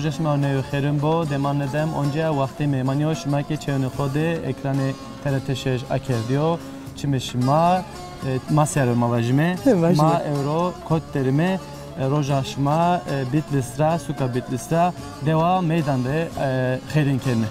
روزش ما نوخرم با دمان ندم آنجا وقتی میمانیوش ما که چون خود اکران ترتشش اکردیو چیمش ما سر مواجمه ما اورو کد درمه روزش ما بیت لسترا سوکا بیت لسترا دوا میدان ده خیرین کنه.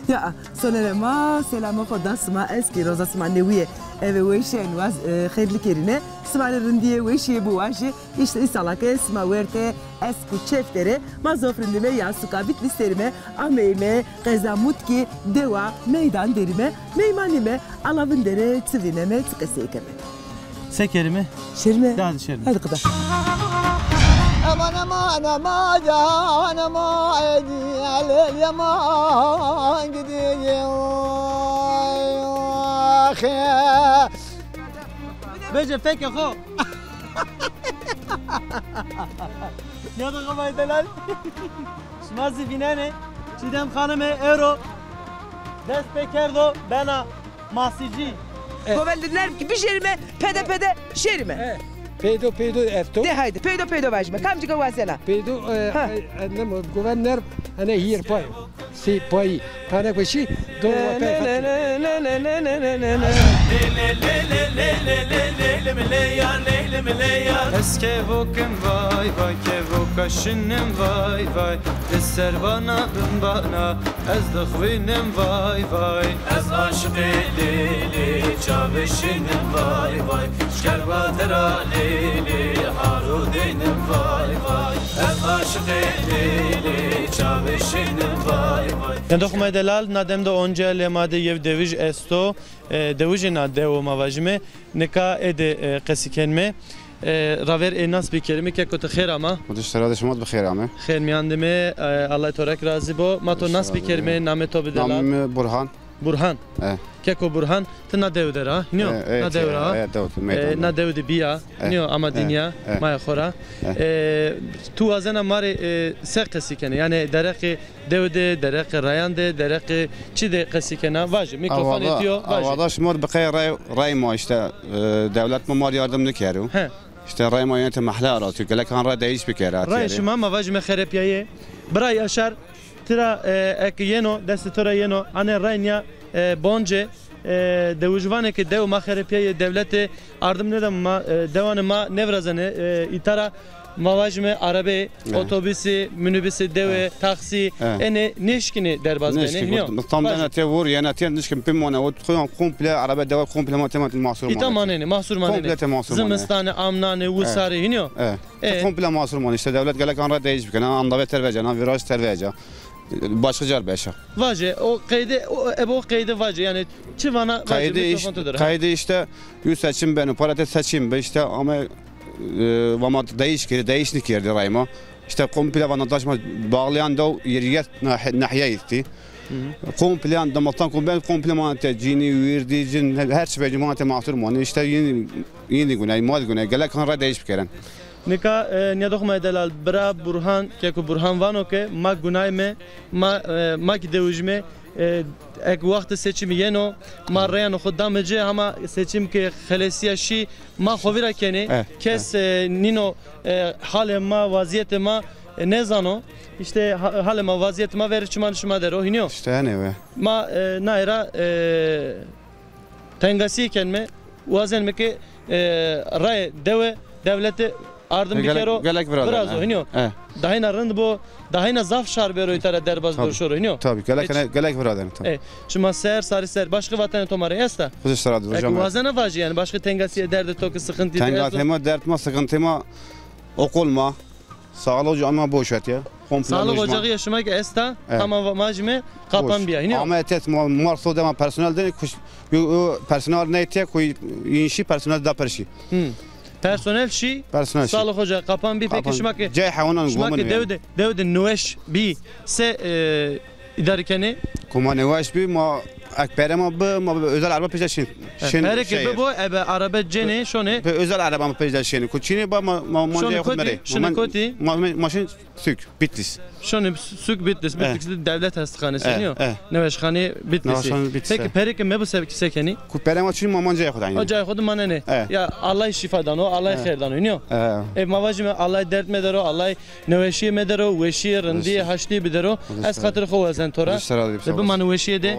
یا سلام سلام خدا سما اسکی روزا سما نویه ve ویشن واز خیلی کرینه سما رندیه ویشی بواجه işte isalake sma verte esku çeftere mazofrindime ya suka bit listerime ameyme qezamutki dewa meydan derime meymanime alavındere tsivineme tıkaseykeme. Sekerime? Şerime? Hadi şerime. Hadi kadar. aman aman aman can aman el yaman gidiyor. Bece fek ya Ya da kafayı delal. Şmazi binane. Çiğdem hanımı euro. Dest pekerdo bana masici. Goveldiler ki bir şerime pede şerime. Peydo erto. De haydi peydo vajme. Kamcı gavasela. Peydo annem governer ana hier pay. Si pay. Kana koşi do pay. Eske vokem vay vay ke vokaşinem vay vay Deser bana ez de xvinim vay vay Ez aşık lili çaveşinim vay vay Şkerbatera lili harudinim vay vay Ez aşık lili çaveşinim vay vay Nedokma delal nadem de onca lemade yev devij esto devijina devo mavajme neka ede qesikenme راور ایناس بیکرمی که کت خیر اما خودش سراد شما بخیر امه خیر میاندمه الله تورک راضی با ما تو ناس بیکرمی نام تو بدلا نام برهان که کو برهان تنا دیو درا نیو نا دیو را نا دیو دی بیا نیو اما دنیا ما خورا تو ازنا ماری سقسی کنه یعنی درق دیو دی درق رایان دی درق چی دی قسی کنه واجه میکروفون دیو واجه واجه شما بخیر رای ما işte devlet ما yardım نکردو İşte rای ما یعنی محله را تو که کان را دیش بکره رای شما مواجه مخرپیه برای اشار ترا اکینو دست ترا ینو انه راینیا بونجه دوجوانه که دو مخرپیه دولت yardım ندم ما دوان ما نورزنه ایتارا مواجمه عربی otobüsü minibüsü deve taksi ene neşkini derbaz beni tam da tevur yani tiyan neşkin pimona o komple araba deva komple matemat mahsur manene mahsur manene zımstane amnane usari hiniyo komple mahsur man işte devlet gelek anra değiş bir kana anda beter vecana viraj terveca başka car beşa vaje o kaydı vaje yani çivana kaydı işte yüz seçim beni paratet seçim be işte ama vama değişnik yerdi rayma işte komple vatandaşma bağlayan da yeriyet nahiye itti komple andamatan komple mante cini verdi cin her şey mante mahsur man işte yeni güney mal güney gelek kan değiş bikeren Nika niyadokma delal bra burhan ke burhan vano ke ma günay me ma ki devujme ek vakti seçimi yeno ma rayan xudamece ama seçim ke xelesiya şi ma xovira kene kes nino hale ma vaziyet ma ne zano işte hale ma vaziyet ma ver çman şuma der o hiniyo işte ne ve ma naira tengasi kenme vazen me ke ray deve devleti Ardım bir kere o biraz o hiniyo. Dahina rınd bu dahina zaf şarbero itara derbaz borşoro hiniyo. Tabii gelek biraderim tabii. Şuma ser sarı ser başka vatanı tomara yasta. Kuzey sarı hocam. Vazana vacı yani başka tengasiye derdi toku sıkıntı. Tengasiye dertma sıkıntıma okulma sağlık ama boş et ya. Sağlık ocağı yaşamak esta ama macme kapan bir hiniyo. Ama etet marso dema personel de personel neyte koy inşi personel da perşi. Personel şi, sağlık hoca kapan bir peki şumak devde nüveş bir se idarikeni. Kuma nüveş bir ma akbere ma özel araba peşin. Her ki bu ebe araba cene şone. Özel araba peşin. Kuçini ba Şone koti. Şone koti. Maşın sük Bitlis. Şone sük Bitlis. Bitlis devlet hastanesi niyo. Neveşhane Bitlis. Peki perike me bu sekeni? Kupere ma çünkü mamancaya kudan. O cay kudu manene. Ya Allah şifadan o Allah xeyirdan niyo. Mavacime Allah dert medero Allah neveşi medero veşi rindi haşti bidero. Az xatir xo sen tora. Bu man veşi de.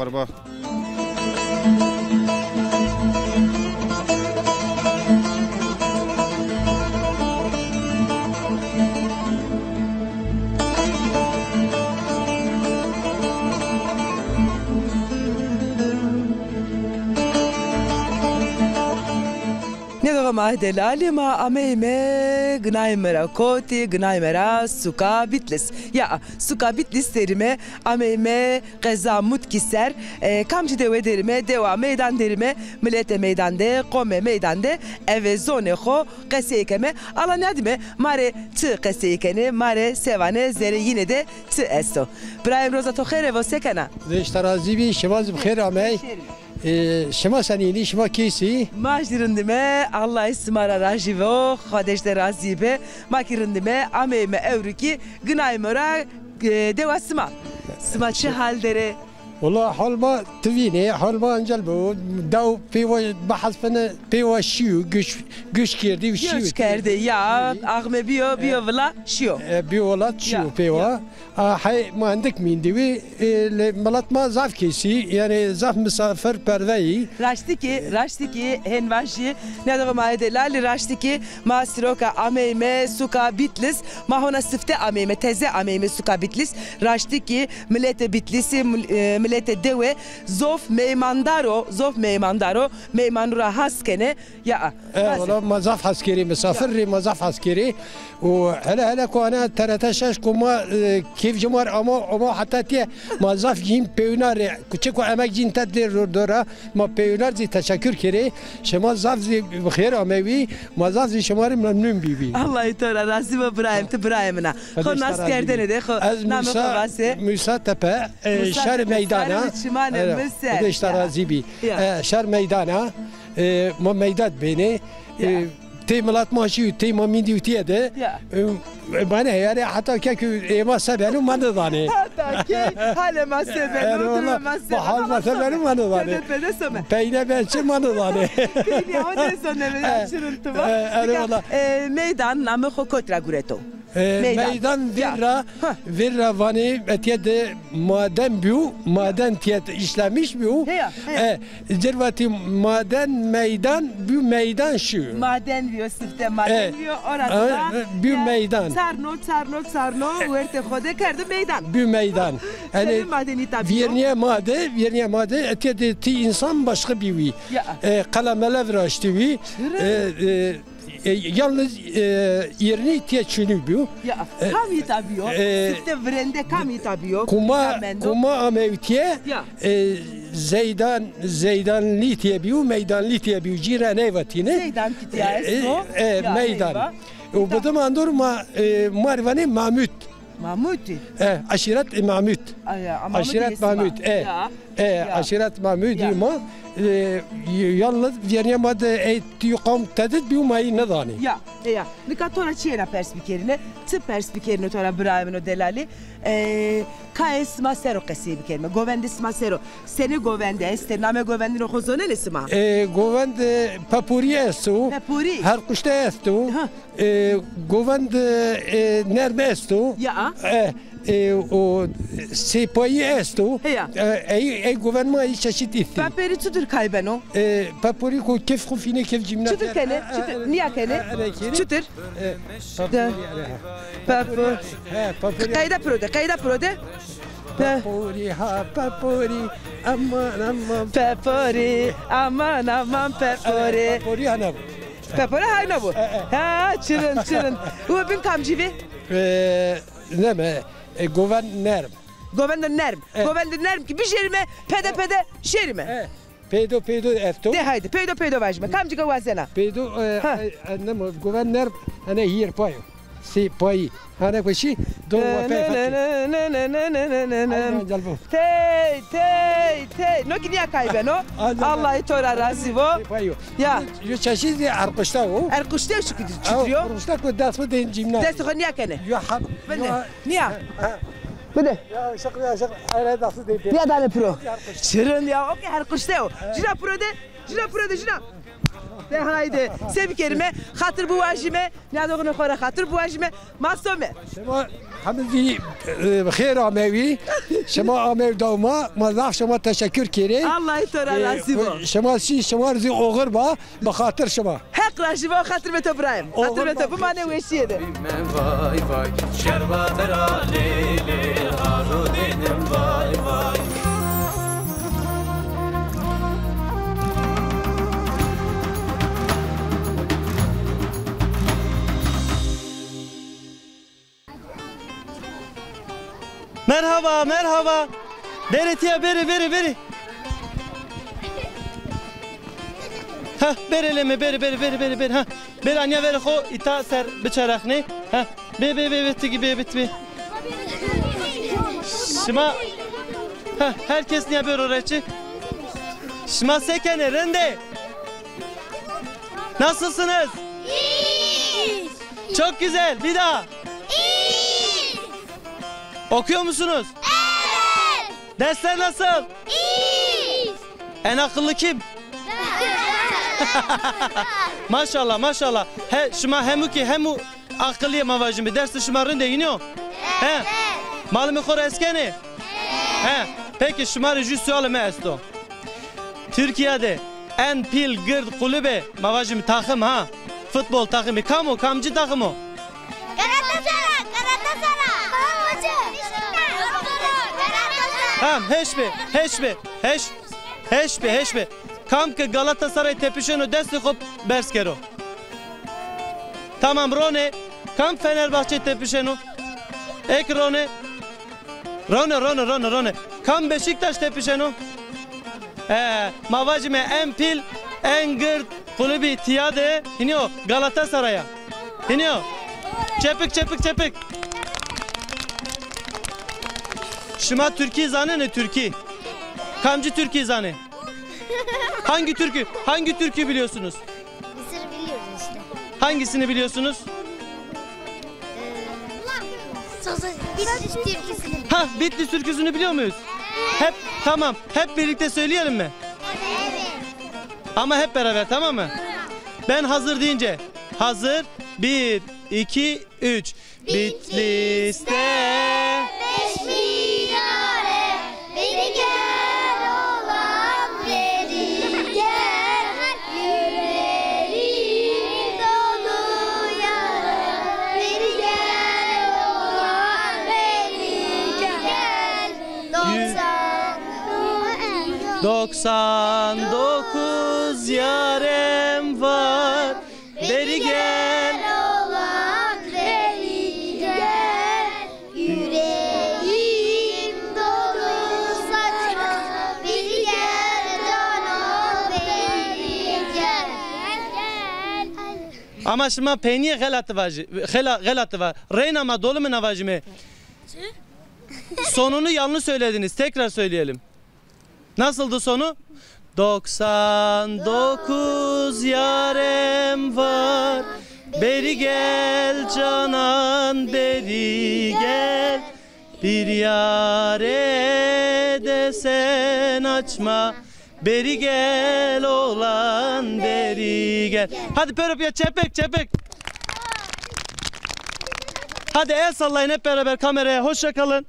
Ma delali ma ameyme gnaymera koti gnaymera suka bitlis. Ya suka bitlis derime ameyme qeza mutkiser kamcı deve derime deva meydan derime millete meydande qome meydande eve zone xo qeseykeme ala nadime mare tı qeseykene mare sevane zere yine de tı esto. İbrahim Roza to khere vo sekana. Zeştarazi bi şevaz bxir amey. شما سنینی شما کیسی؟ ما جرندمه الله اسمارا راجیو خودش درازیبه ما کرندمه امیم اورکی گنای مرا دواسما سما چه حال داره؟ والله حال ما توینه حال ما انجل بود دو پیو بحث فنه پیو شیو گوش کردی و شیو گوش کرده یا آغمه بیو ولا شیو بیو ولا شیو پیو hay muhandik mindi ve malat ma zaf kesi yani zaf misafir perveyi raştiki henvaji ne de ma delali raştiki ma siroka ameyme suka bitlis ma hona sifte ameyme teze ameyme suka bitlis raştiki millete bitlisi millete deve zof meymandaro meymanura haskene ya valla mazaf askeri misafir mazaf askeri و هلا كوانا ترتشش كما كيف جمار اما حتى تي موظف جيم بيونار كوچكو امك جين تدير دورا ما بيونار زي تشكر كري شما زاف زي بخير اموي موظف زي شمار ممنون بيبي الله يتورا راسي ابراهيم تبراهيمنا خو ناس كردن ده خو نام خاصه موسى تبع شهر ميدانا اشترازي بي شهر ميدانا ما ميدان بيني تيملات ماشي تيما ميندي وتيده بنا يعني حتى كيك ما سبلو ما نضاني حتى حاله ما سبلو ما حال ما سبلو ما نضاني بينا بنش ما نضاني بيني هون سنه شرنتوا ميدان نام خو كوترا غوريتو ميدان فيرا فاني اتيد maden tiyat işlemiş bu. Zirveti maden meydan bu meydan şu. Maden diyor sifte maden diyor orada. Bu meydan. Sarno verte xode kerdi meydan. Bu meydan. Yani verniye made etiyed ti insan başka bir vi. Kalamele vraştı vi. Yalnız yerini ihtiyaçını bu. Kam hitabıyor. Sifte vrende kam hitabıyor. Kuma amevtiye zeydanli tiyebiyor, meydanli tiyebiyor. Cirane vatine. Zeydan tiyayes o. Meydan. O bu zaman durma marvani Mahmut. Mahmut. Aşiret Mahmut. Aşiret Mahmut. Aşiret Mahmut ama yalnız yerine madde yukam tedit bir umayı ne dani. Ya. Nikatora çiğna perspikerine, tı perspikerine tora Brahim'in delali. Kaes masero kesi bir kelime. Govendis masero. Seni govende este name govendino hozone nesma. Govende papuri estu. Papuri. Her kuşta estu. Govende nerme estu. Ya. O sepayi estu. Ey gouvernement ay çeşit itti. Paperi tutur kaybeno. Papuri ko kef khufine kef jimna. Tutur kene. Niye kene? Tutur. Papuri. Kayda prode. Papuri aman papuri. Papuri hanab. Papuri hanab. Ha çırın. U bin kamcivi. Ne Governorm. Governorm ki bir şerime pede şerime. Pedo esto. De haydi pedo vajme. Kamcıga vazena. Pedo annem governor ana hier payo. سی پایی هنه کشی دو و پی تی نو کی نیا کایبه نو الله تو را راضی و یا یو چشیدی ارقشتا او ارقشته شو کدی چطوریو ارقشتا کو دست بده این جیمنا دست خو نیا کنه یو حب نیا بده یا شکر اره دست دی بیا دال پرو شیرین یا اوکی ارقشته او جنا پرو ده جنا ده haydi sev kerime hatır bu vajime ne doğru khora hatır bu vajime masome شما همگی بخیر آمیوی شما آمیو دوما مزاف شما تشکر کردید Allah tora razı ol شما رزی اوغر با بخاطر شما حق راجی با خاطر به تو برایم خاطر به تو bu mane weşiyede vay vay şerbatera lele harudinim vay vay Merhaba. Beretiye beri. Ha, bereleme beri. Ha, beri anya veri xo ita ser biçarakni. Ha, be. Şima. Ha, herkes niye böyle öğretçi? Şima sekene rende. Nasılsınız? İyi. Çok güzel. Bir daha. İyi. Okuyor musunuz? Evet. Dersler nasıl? İyi. En akıllı kim? Maşallah. He, şuma hemu akıllıya mavajimi. Dersi şumarın da iniyor. Evet. Malımı kora eskeni. He. Peki şumarı jü sualım esto. Türkiye'de en pil gırd kulübe mavajimi takım ha. Futbol takımı kamcı takımı. Galatasaray. Tamam heşbe. Kam ki Galatasaray tepişeno desti hop berskero. Tamam Rone. Kam Fenerbahçe tepişeno. Ek Rone. Rone. Kam Beşiktaş tepişeno. Mavacime en pil en gırt kulübü tiyade iniyor Galatasaray'a. İniyor. Çepik. Şuma Türkiye zane ne Türkiye? Kamcı Türkiye zane. Hangi türkü biliyorsunuz? Mısır biliyoruz işte. Hangisini biliyorsunuz? Bitlis türküsünü. Ha, Bitlis türküsünü biliyor muyuz? Hep tamam. Hep birlikte söyleyelim mi? Evet. Ama hep beraber, tamam mı? Ben hazır deyince. Hazır. 1, 2, 3. Bitlis'te 5 minare beni gel olan beni gel yüreğim dolu yara beni gel olan beni gel 99 yarem var. Beri gel. olan beni gel yüreğim dolu saçma beni gel canım beni gel Ama şimdi peyniye gelatı var. Reyna ma dolu mu navacime? Sonunu yanlış söylediniz. Tekrar söyleyelim. Nasıldı sonu? 99 yarem var. Beri gel canan beri gel. Bir yare desen açma. Beri gel olan beri gel. Hadi pöröpya çepek. Hadi el sallayın hep beraber kameraya. Hoşça kalın.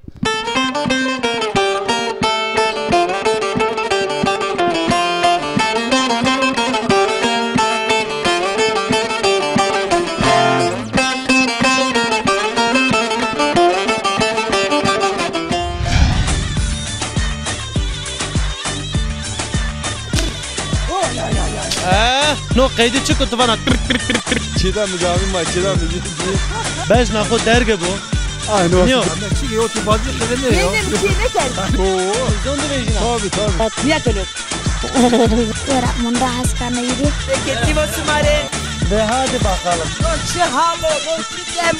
No kaydı çıkı tuvana. Çiğdem mi cavim var? Çiğdem mi? Beş nakho derge bu. Aynı o. Niye? Çiğ o tu bazı kadar ne ya? Benim bir şey ne sen? Oo. Zondu bejina. Tabii. Niye tölür? Ora munda haskana yedi Ketki basumare Ve hadi bakalım. Çi halo, çi demo.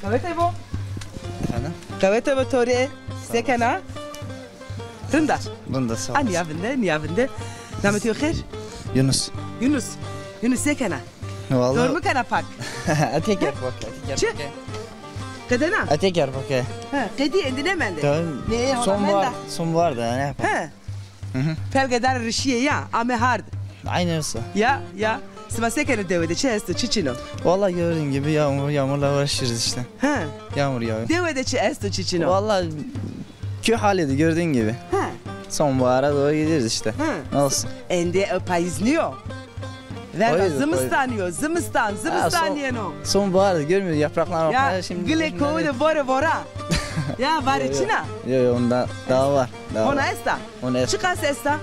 Kavete bu. Kavete bu tori. Sekana. Rında. Bunda sağ ol. Niyavinde. Namet yok her. Yunus. Yunus sekana. Vallahi. Doğru mu kana pak? Ateker bak. Çi? Kadına? Ateker bak. Ha, kedi endine mende. Tamam. Ne Son var da ne yapalım? Ha. Pelgedar rişiye ya, ame hard. Aynısı. Ya. Sıma sekana devede çesto çiçino. Vallahi gördüğün gibi yağmurla uğraşırız işte. Ha. Yağmur yağıyor. Devede çesto çiçino. Vallahi köy haliydi gördüğün gibi. Ha. Sonbahara doğru gideriz işte. Ha. Olsun. Ende payizniyor. Ver Koydu, zımıstanıyor. Zımıstan yeno. Sonbaharda görmüyor yapraklar Ya var. Şimdi gile kovuda bora. Ya var içine. Yok onda daha var. Hona esta. Ona Çıkas esta.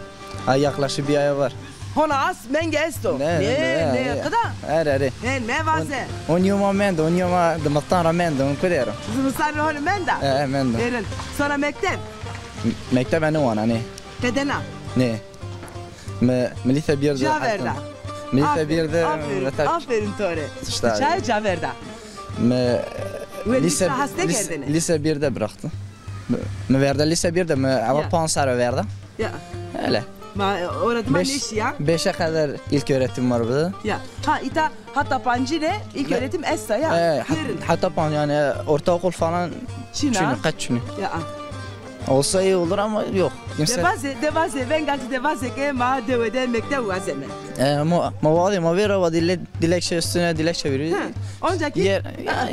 yaklaşık bir aya var. Hona as menge esto. Ne kadar? Her. Ne vaze. Onyuma de mattan ramende on kodero. Zımıstan hona menda. Mende. Verin. Sonra mektep. Mektep ne var ne? Kedena. Ne? Melisa bir de. Caverda. Melisa bir de. Aferin Tore. İşte. Çay Caverda. Lise 1'de bıraktı. Verdi lise 1'de mi? Ama pansar verdi. Ya. Öyle. Orada mı iş ya? 5'e kadar ilk öğretim var burada. Ya. Hatta pancine ilk öğretim essa ya. Hatta yani ortaokul falan. Çina. Kaç Çin'i? Ya. Olsa iyi olur ama yok. Kimse. Devaze, vengansı devaze ke ma devede mektep vazeme. Ma vera va dilekçe üstüne dilekçe veriyor. Oncaki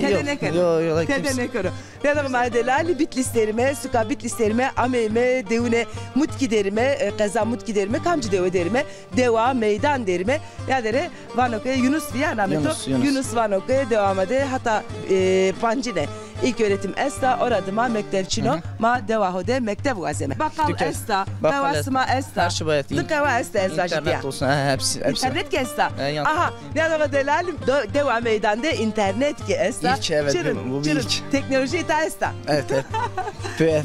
tedenekero. Yok. Tedenekero. Ne zaman madelali bitlislerime, suka bitlislerime, ameme, devune mut giderime, kaza mut giderime, kamcı dev derime, deva meydan derime. Ya dere vanoke Yunus diye anameto. Yunus vanoke devam ede hatta pancine. İlk öğretim esta oradıma mektepçino ma devahode mektep vazeme. Bakal esta, devasıma esta. Her şey bayat. Dıkava esta İnternet olsun hepsi. İnternet ki esta. Aha ne zaman delalim devam meydanda internet ki esta. İlk evet bu bir ilk. Teknoloji ta esta. Evet. Evet.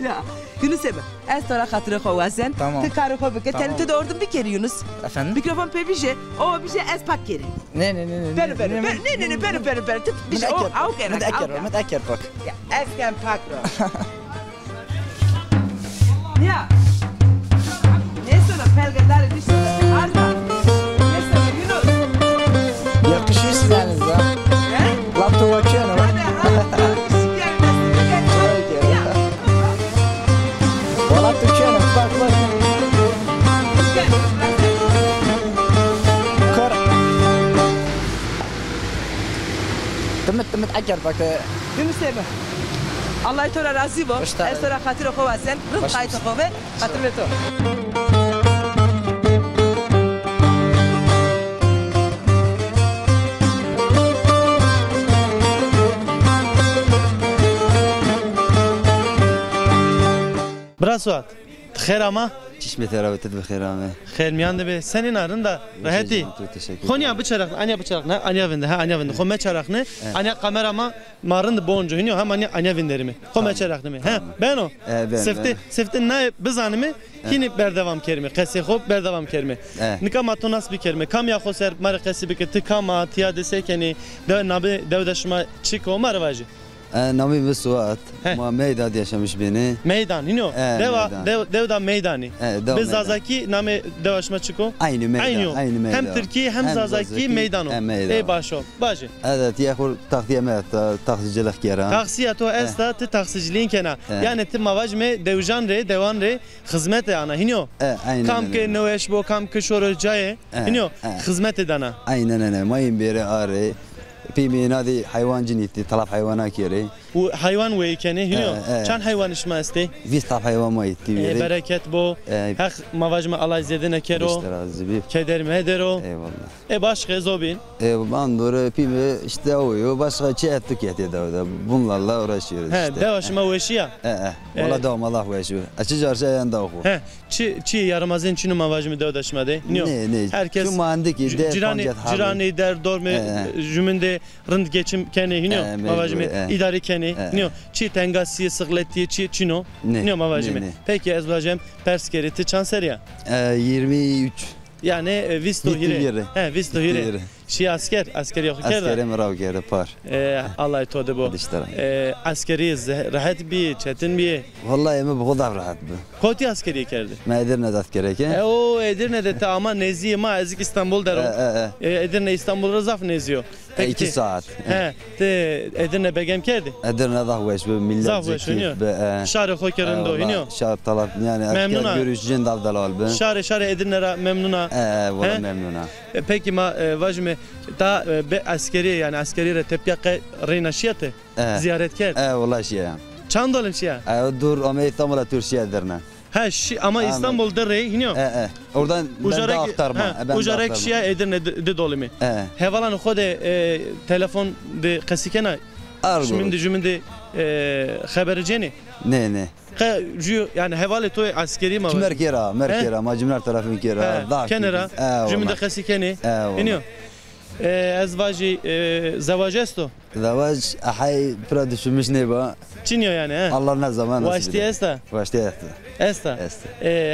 Ya. Yunus ebe. Esta hatırı kovazen. Tamam. Tıkarı kovike. Telite doğurdum bir kere Yunus. Efendim? Mikrofon pebije. O bir şey espak kere. Ne. Beru. Tık bir şey. O avkera. Meteker bak. Ya esken pakro. Ya. Ne sonra pelgeler düştü. Arda. Ne sonra Yunus. Yakışıyor sizleriniz ya. He? Laptop bakıyorum ama. Valla Türkiye'nin bak. Kor. Tımıt akar bak. Yunus ebe. Allah tora razı bu. Estora hatırı kovazen. Rıf kayıtı kove. Hatırlı to. Brasuat. Xeyr ama. Çişme teravetet ve xeyramı. Xeyr miyan be. Senin arın da raheti. Konya bıçarak, anya bıçarak ne? Anya vinde, ha anya vinde. Xome çarak ne? Anya kamerama marın da boncu hiniyor. Hem anya vinderimi. Xome çarak ne mi? Ha, ben o. Sefte ne bizanımı? Hini berdevam kerime. Kesi hop berdevam kerime. Nika matonas bir kerime. Kam ya xoser mar kesi bir ke tıkama tiyade sekeni. De nabi devdaşma çıko marvacı. Nami ve Suat. Ma meydan yaşamış beni. Meydan iniyor. Devda meydani. Biz Zazaki name devaşma çıko. Aynı meydan. Hem Türkiye hem Zazaki meydano. Ey başo. Bacı. Evet yahur takdiyemet taksicilik yara. Taksiyato esta te taksiciliğin kena. Yani te mavajme devjan re devan re hizmet yana iniyor. Kam ke noeş bo kam ke şorocaye iniyor. Hizmet edana. Aynen öyle. Mayın biri arı. Pimi nadi hayvan ciniti, talap hayvana kiri. و حیوان وی کنی هنیو چند حیوانش ما استی 20 حیوان ما ایتی برکت بو حق مواجم الله زیده نکرو کدر مهدرو baş gezobin ben doğru pimi işte o başka şey ettik ya da bunlarla uğraşıyoruz işte devaşma veşiya valla devam Allah veşiyor açıcı her şey yanında oku çi yaramazın çinu mavajımı devaşmadı ne herkes şu mandiki cirani der dorme jümünde rınd geçim keni hiniyo mavajımı idari keni hiniyo çi tengasiye sıgletiye çi çino hiniyo mavajımı peki ezbacem perskeriti çanseriya 23 yani visto hire visto hire şi asker yok kerda askeri merav kere par Allah itoğdu bu askeri rahat bir çetin bir vallahi mi bu kadar rahat bu koti askeri kerdi Edirne'de askeri ki o Edirne'de ama neziye ma ezik İstanbul derim Edirne İstanbul razaf neziyor 2 saat Edirne begem kerdi Edirne'de veş bu millet şarı hokerinde oynuyor şarı talep yani asker görüşcün davdalal ben şarı Edirne'ra memnuna valla memnuna peki ma vajme ta be askeri yani askeri tepyak reynaşiyatı ziyaret kert vallahi şey çand oğlum şey dur ama İstanbul'a Türkiye Edirne ama İstanbul'da rey hiniyor oradan ben de aktarma ujarek şia Edirne de dolimi hevalan xode telefon de qasikena şimdi haberceni ne yani hevale toy askeri ma merkera macimler tarafın kera kenara cümle qasikeni hiniyor ezvaji zavajesto زواج أحي براد شو مش نبا çiniyor yani Allah ne zaman nasip eder. Esta.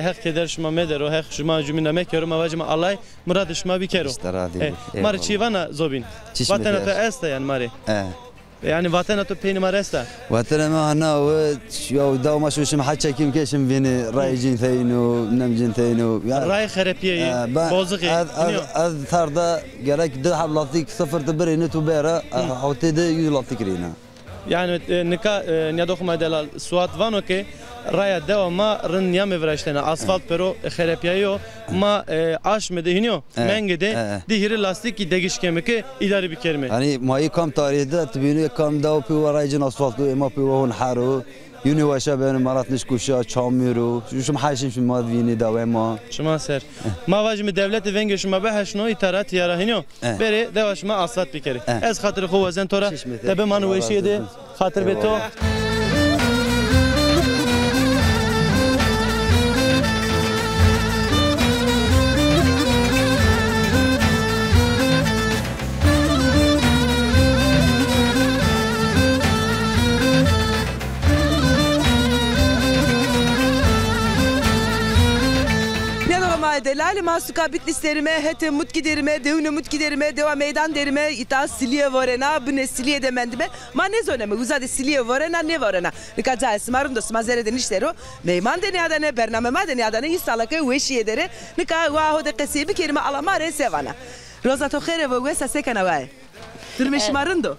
Hek keder şuma medero hek şuma cümle mekero mavacıma Allah murad şuma bikero. Mari çivana zobin. Vatana esta yani mari. Yani vatana to peyni maresta. Vatana ma hana ve ya davma şu şum haça kim keşim beni raycin theynu nemcin theynu. Ray xarapiye bozuqi. Az tarda gerek de hablatik sıfır tibrini tubera hawtede yulatik rina. Yani nika nyadokhma delal suat vano ke raya deva ma rın yame vrashtena asfalt pero xarapiyo ma aş medehiniyo mengede dihiri lastik ki degişkeme ke idari bir kelime. Yani mai kam tarihte tibini kam dav pi varaycin asfaltu ema pi won haru yuni washa ben marat nişkuşa çamiro şu haşim şu madvini davema şuma ser mavajmi devlet venge şuma behşno itarat yarahiniyo bere devaşma asfalt bir kere ez hatırı xovazen tora tebe manu veşiyede hatır beto Delali masuka bitlislerime, hete mut giderime, devune mut giderime, deva meydan derime, ita siliye varena, bu ne siliye demendime, ma ne zoneme, uzade siliye varena, ne varena. Nikaca esmarım da smazere denişleri o, meyman deniyadane, bernamema deniyadane, isalake veşiye dere, nika vaho de kesiye bir kelime alamare sevana. Roza toxere ve vesa sekana vay. Durme şmarındo.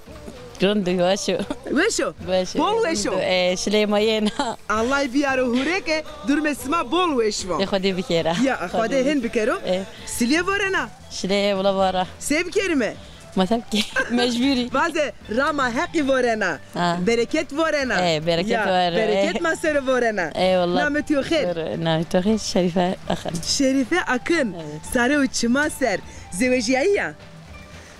Rondo veşo. Veşo? Bol veşo? Şlema yena. Allah biyarı hureke, durmesima bol veşo. Khode bikera. Ya khode hen bikero. Siliye varena. Şle valla vara. Sev kelime. Masabki mecburi. Bazı rama hakkı varena. Bereket varena. Bereket varena. Bereket masarı varena. Eyvallah. Namet yoxer. Namet yoxer Şerife Akın. Şerife Akın. Sarı uçma ser. Zeveciye ya.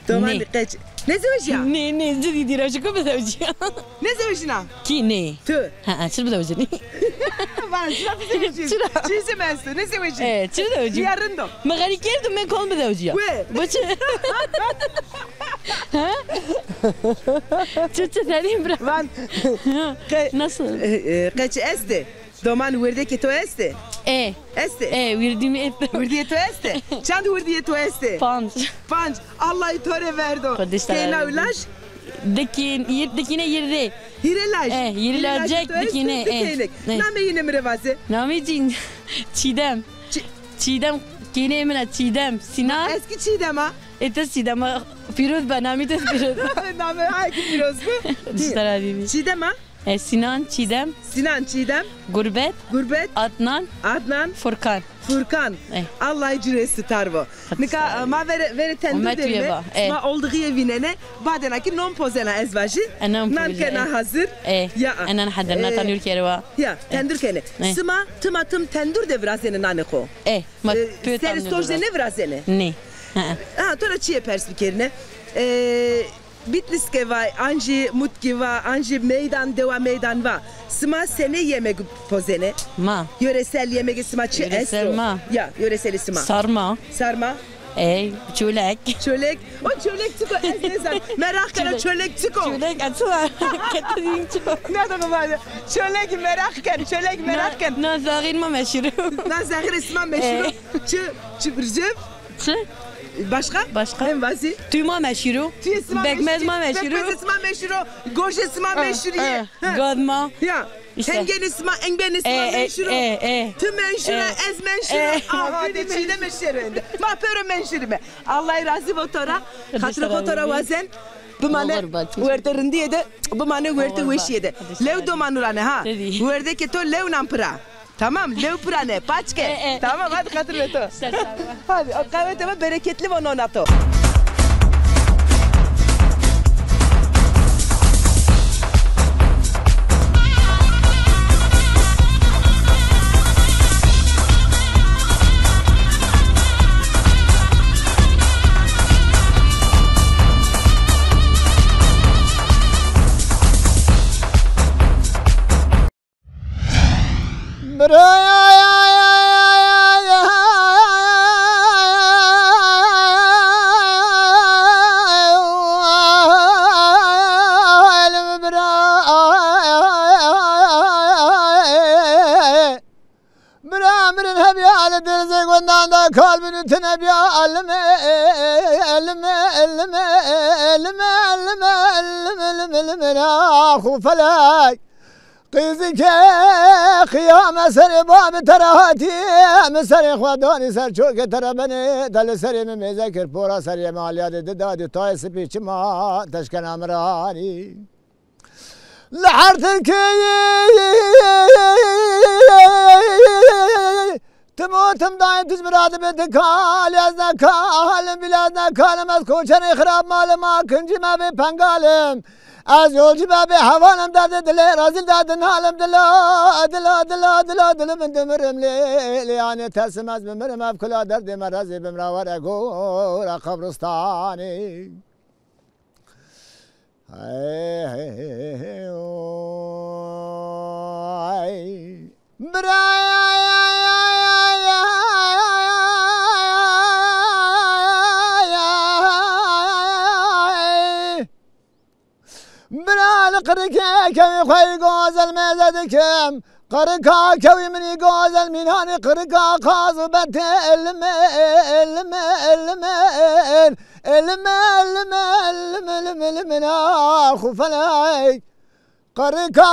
Tamam kaç. Ne zeveciya? Ne zedi dirajiko be zeveciya. Ne zevecina? Ki ne? Tu. Çıl be zevecini. Var çıra be zevecini. Çiğse mestu ne zevecini? Çıl zevecini. Yarın da. Magari kerdim men kol be zeveciya. Ve. Başı. Çıçı dedim bra. Van. Nasıl? Kaç este? Doman vurdeki to este? Este? Vurdimi este. Vurdiye to este? Çand vurdiye to este? Panç. Panç. Allah'ı tore verdo. Kena ulaş? Dekine yirde. Hirelaş? Hirilacak dekine. Name yine mi revası? Name Çiğdem. Çiğdem. Kine emine Çiğdem. Sinan. Eski Çiğdem ha? Etes Çiğdem ha. Firuz ben nami tes Firuz. Name hangi Firuz bu? Dişler abi. Çiğdem ha? Sinan, Çiğdem, Sinan, Çiğdem, Gurbet, Gurbet, Adnan, Adnan, Furkan. Furkan. Allah icresi tarvo. Nika ma vere tendur Umet derine. üyeba, Ma olduğu evinene. Badenaki non pozena ezvacı. Nan kena hazır. Ya. Anan haderna tanur kerva. Ya tendur kene. Sıma tım tendur de vrazene naneko. Ma seri stojde ne vrazene? Ne. Ha tora çiye pers bir kerine. Bitliske var, anji mutki var, anji meydan deva meydan var. Sıma sene yemek pozene. Ma. Yöresel yemek sıma çi estro. Yöresel ma. Ya yöresel sıma. Sarma. Sarma. Çölek. Çölek. O çölek çıko eznezen. Merak kere çölek çıko. Çölek açılar. Ketin çıko. Ne adamı var ya? Çölek merak ken. Nazarin ma meşhur. Nazahir isma meşhur. Çı rıcıv. Başka? Hem vazi. Tüyma meşhur. Bekmez ma meşhur. Bekmez isma meşhur. Goş isma meşhur. Godma. Ya. Hengen isma, engben isma meşhur. Tüm meşhur, ez meşhur. Aha de çiğne meşhur. Ma pöre meşhur me. Allah razı votora. Hatırı votora vazen. Bu mane verterin diye de bu mane verte veşiyede. Lev domanurane ha. Verde ke to lev nampra. Tamam, lev prane, paçke. Tamam, hadi hatırla to. Hadi, o kahvete bereketli ve nonato. Kalbini tenebi elime ahu felek Qizike kıyame seri babi terahati Meseri khwadani ser çoke terabeni Dali seri mezekir pora seri maliyadi didadi Taysi piçima teşken amrani Lahartiki تموتم دايم تزمراد بدكال يزنا كال بلادنا كالم از کوچنی خراب مال ما کنجی ما به پنگالم از یولجی ما به حوالم داد دل رازل دادن حالم دل من دمرم لیانی ترسم از بمرم افکلا درد مرزی بمراور اگور قبرستانی قركا كوي خوي غازل مزدكم قركا كوي مني غازل من هاني قركا قاز بنت المنا خفلاي قركا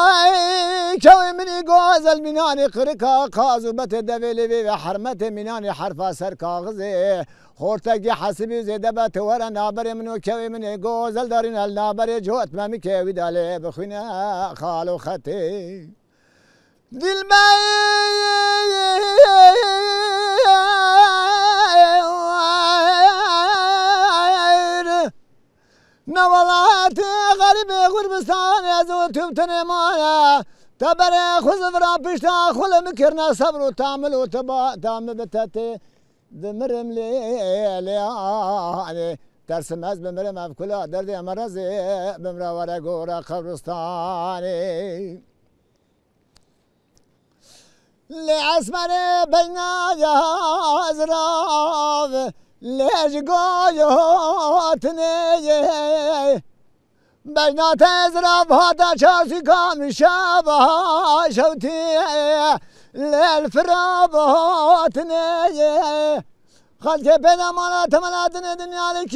كوي مني غازل من هاني قركا قاز بنت دبلي حرمت من هاني حرف سر كاغزي خورتگی حسبی زده به تور نابر منو کوی من گوزل دارین النابر جوت ممی کوی داله بخونه خالو خطی دل مایر نوالات غریب غربستان از و تبتن مایا تبر خزفرا پشتا خلم کرنا صبر و تعمل و تام بتاتی دمرم لیانی ترسم از بمرم افکلا درد امرزی بمرا ورا گورا قبرستانی لعسمر بينا جهاز راف ليش قايوتني بينا تزرف هذا شاسي كام شابه شوتي للفراباتني خلك بين امانات منادن دنيا لك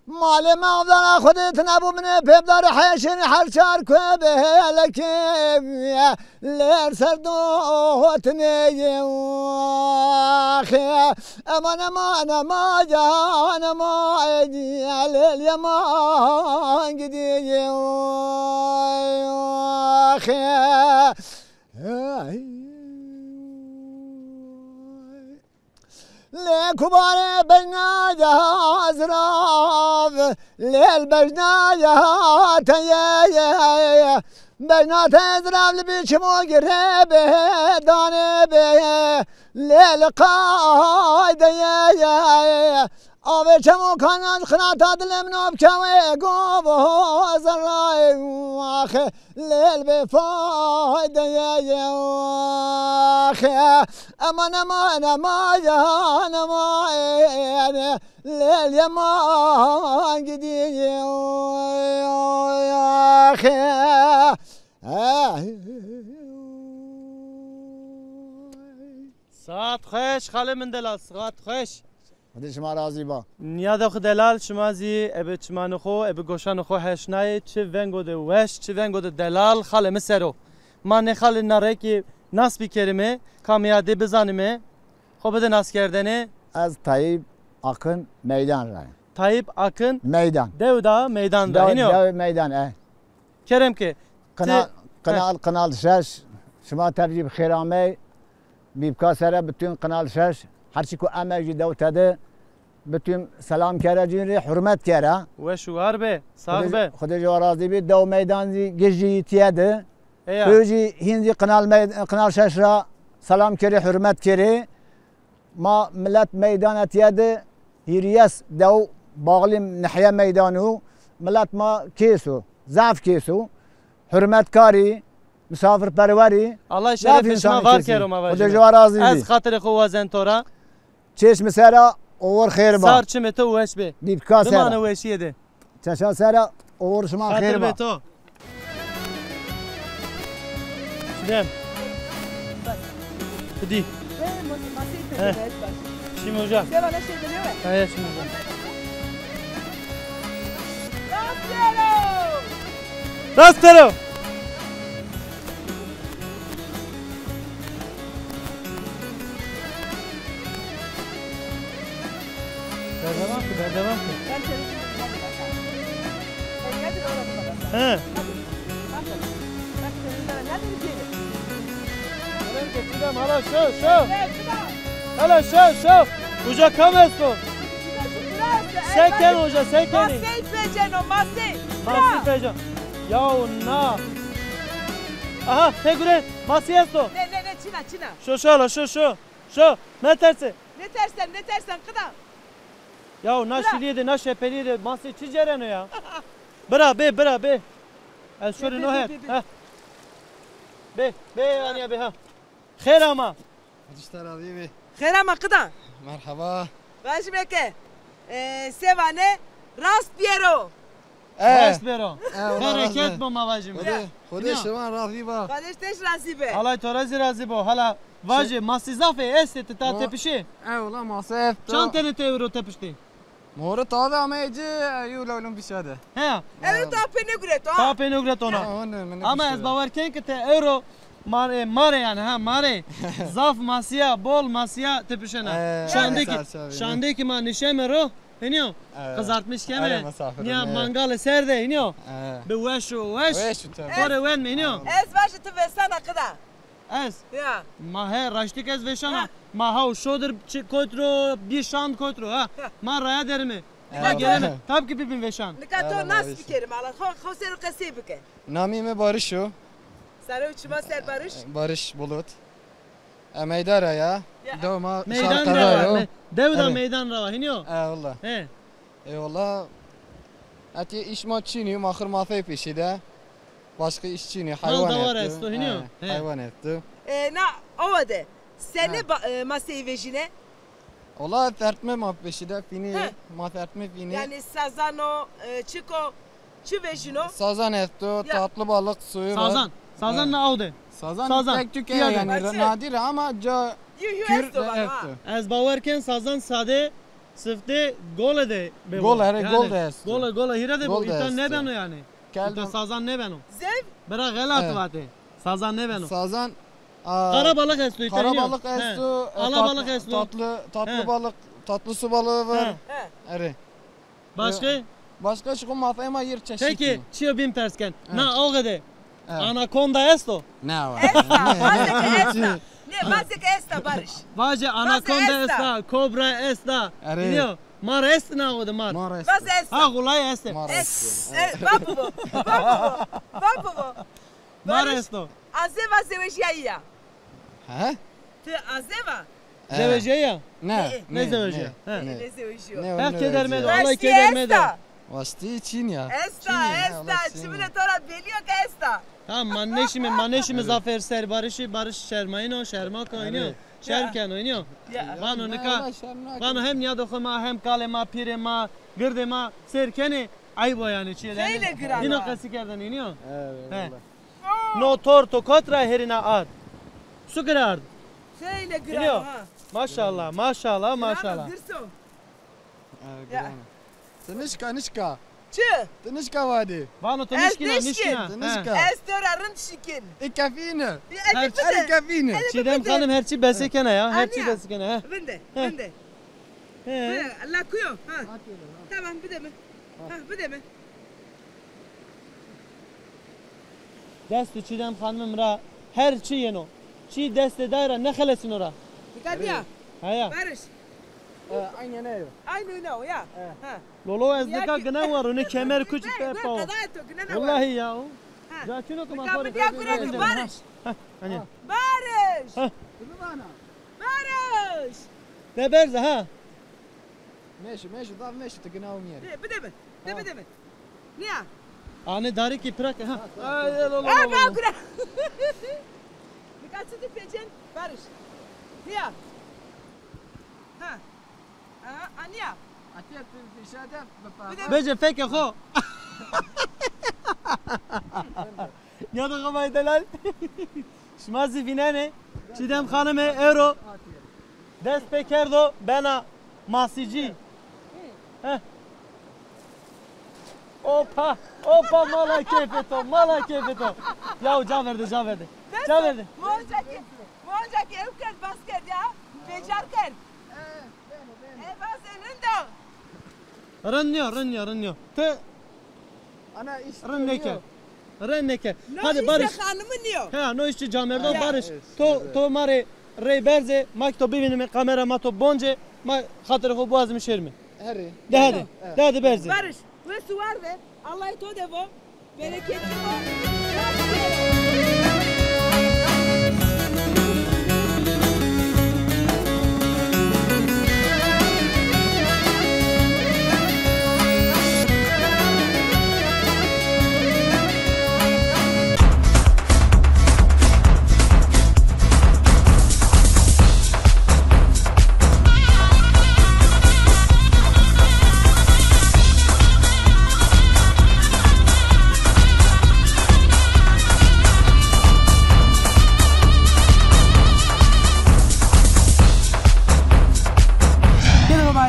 مال مغزانا خودت نبو من پیبدار حیشن هر چار که به لکیم لیر سردوت نیم امان امان امان جان امان لیل یمان گدیم لكبار بجنا جهاز ليل بجنا جهات يا بجنا تزرع لبيش مو قريب داني به ليل قايد يا أبي شمو كان خنات أدلم نوب كوي قوب زراي واخي ليل بفايد يا واخي أمان أمان أمان أمان ليل يمان قدي يا أخي ساعت خوش خاله من دلال ساعت خوش خودش ما راضی با نیاد خود دلال شمازی اب چمان خو اب گوشان خو هشنای چه ونگو ده وش چه ونگو ده دلال خاله مسرو ما نه خاله نره کی ناس بی کرime کامیاده بزنیمه خو بده ناس کردنه از Tayyip Akın meydan rayı. Tayyip Akın meydan. Devda meydan da iniyor. Dev meydan Kerem ki kanal 6 şuma tebrik xirame bibka sere bütün kanal 6 هرچی کو امجی دوتده بتویم سلام کرده جنری حرمت کرده و شوهر به ساق به خود جو راضی بی دو میدان گجی تیاده توجی هندی قنال شش را سلام کردی حرمت کردی ما ملت میدان تیاده هیریس دو باغلیم نحیه میدانو ملت ما کیسو ضعف کیسو حرمت کاری مسافر پروری الله شرفش ما وار کرم خود جو راضی از خاطر خو وزن تورا چشم سرا اور خیر با سار چمه تو وش به بیبکا سرا بمانه وشیه ده چشا سرا اور شما خیر با خاطر به تو شدم بدی شی موجا هاي شی موجا راسترو devam ki. He. Hala şu. Hala şu. Uca kamesto. Seken hoca sekeni. Masey feceno masey. Masey feceno. Ya na. Aha tegure masiesto. Ne çina. Şu. Ne tersi? Ne tersen kıda. Ya naşiliydi, naşepeliydi, masayı çicerene ya. Bra be. El şöyle no her. Be yani be ha. Khair ama. Hadi abi. Khair ama kıda. Merhaba. Başmeke. Sevane Rast Piero. Rast Piero. Bereket bu mavacım. Hadi şuman razı ba. Kardeş teş razı be. Allah torazi razı bu. Hala vaje masizafe esete ta tepişi. Eyvallah masif. Çan tane euro tepişti. مورد طابع ما يجي يولا ولهم بشهاده. ها. Euro tapene güret ha. Tapene güret ona. Ama ez bavarken ki te euro mare yani ha mare. Zaf masya bol masya tepişene. Şandaki ma nişemero. Hiniyo. Kızartmış keme. Ya mangal serde hiniyo. Be weş. Kore wen mi hiniyo. Ez başı tu vesana kıda. Ez. Ya. Ma he raştik ez veşana. Ma ha şodur koytro bir şan koytro ha. Ma raya derimi. Ma geleme. Tab ki bibin veşan. Nikato nas bikerim ala. Xoseru qasi bike. Namime Barış o. Sarı uçma ser Barış. Barış Bulut. Meydara ya. Dövma. Meydan rava. Devda meydan rava. Hiniyo. Eyvallah. He. Eyvallah. Ati iş maçını mahır mafya peşinde. Başka işçini hayvan etti. Hayvan etti. Na ovade. Seni masayı vejine. Ola tertme ma peşinde fini ma tertme fini. Yani sazano, çiko, çi vejino. Sazan etti, tatlı balık suyu var. Sazan ne oldu? Sazan tek tüke yani nadir ama Kür etti. Ez bavarken sazan sade Sıfte gol de. Gol her gol de est. Gol hira de bu. Gol de İtan ne est. beno yani? İtan sazan ne beno? Zev. Bırak gelat vate. Sazan ne beno? Sazan Karabalık esto İtan. Karabalık esto. Alabalık esto. Tatlı balık, tatlı su balığı var. Eri. Başka? Başka çıkın mafyama yer çeşitli. Peki, çiyo bin persken. Na o gede. Anakonda esto. Ne var? Ne bazık esta Barış. Vaje anakonda esta, kobra esta. Biliyor? Mar est na o da mar. Bazı esta. Ha gulay este. Babu. Mar esto. Azeva zevejiya. Ha? Te azeva. Zevejiya. Ne? Ne zevejiya? Ne zevejiya? Her kedermedi. Allah kedermedi. Vasti Çin ya. Esta. Şimdi tora biliyor ki esta. Tamam manneşimi Zafer Ser Barış Şermayno Şermak oynuyor. Şerken oynuyor. Vano nika. Vano hem yadokuma hem kalema pirema girdema serkeni aybo yani çiğden. Neyle gram? Dino kasikerden oynuyor. Evet. No torto kotra herina ad. Su kırard. Neyle gram Biliyor. ha? Maşallah. Tınışka. Çı. Tınışka vadi. Vano nişkina. Estora rınt şikin. İkafine. Her İkafine. Çiğdem hanım herçi besekene ya. Herçi besekene ha. Bende. Allah kuyo. Ha. Tamam bir de mi? Ha bir de mi? Destu Çiğdem hanımım ra herçi yeno. Çi deste daira ne khalesin ora. Dikkat ya. Haya. Barış. Aynen öyle. Aynı o ya. Ha. Lolo ezdeka gına var onu kemer küçük tepa. Vallahi ya o. Zaten o kuma Barış. Hani. Barış. Ne berze ha? Meşi da meşi te gına umyer. Bir de mi? Niye? Ane dari ki prak ha. Ay lolo. Ha ben kura. Dikkat edin peçen Barış. Niye? Ha. Anya. Atiye dışarıda. Bece feke ho. Ya da kamay delal. Şmazi finane. Çiğdem hanımı euro. Dest pekerdo bena masici. Opa mala keyfeto. Ya can verdi. Moncaki evker basket ya. Becerker. Bas elinde. Rınıyor. Te Ana iş. Renneke. Hadi Barış. Hanımı niyor? Ha no işçi camerdo Barış. To mare rey berze mak to bibinime kamera ma to bonce ma hatır ho boğazımı şermi. Hadi. De hadi berze. Barış. Ve su var ve Allah'ı to devo. Bereketli o.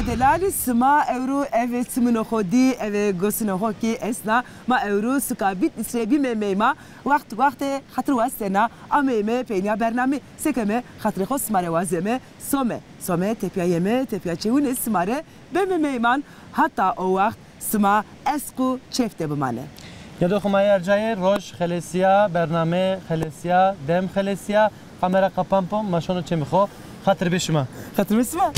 Delali sma euro eve tmino khodi eve gosino hoki esna ma euro skabit isrebi memema waqt khatr wasena ameme penya bernami sekeme khatr khos mare wazeme some tepya yeme tepya chewun ismare bememeyman hatta o waqt sma esku chefte bmane Ya da khuma yercaye roş khalesiya bername khalesiya dem khalesiya kamera kapampom maşonu çemixo khatr beşma khatr besma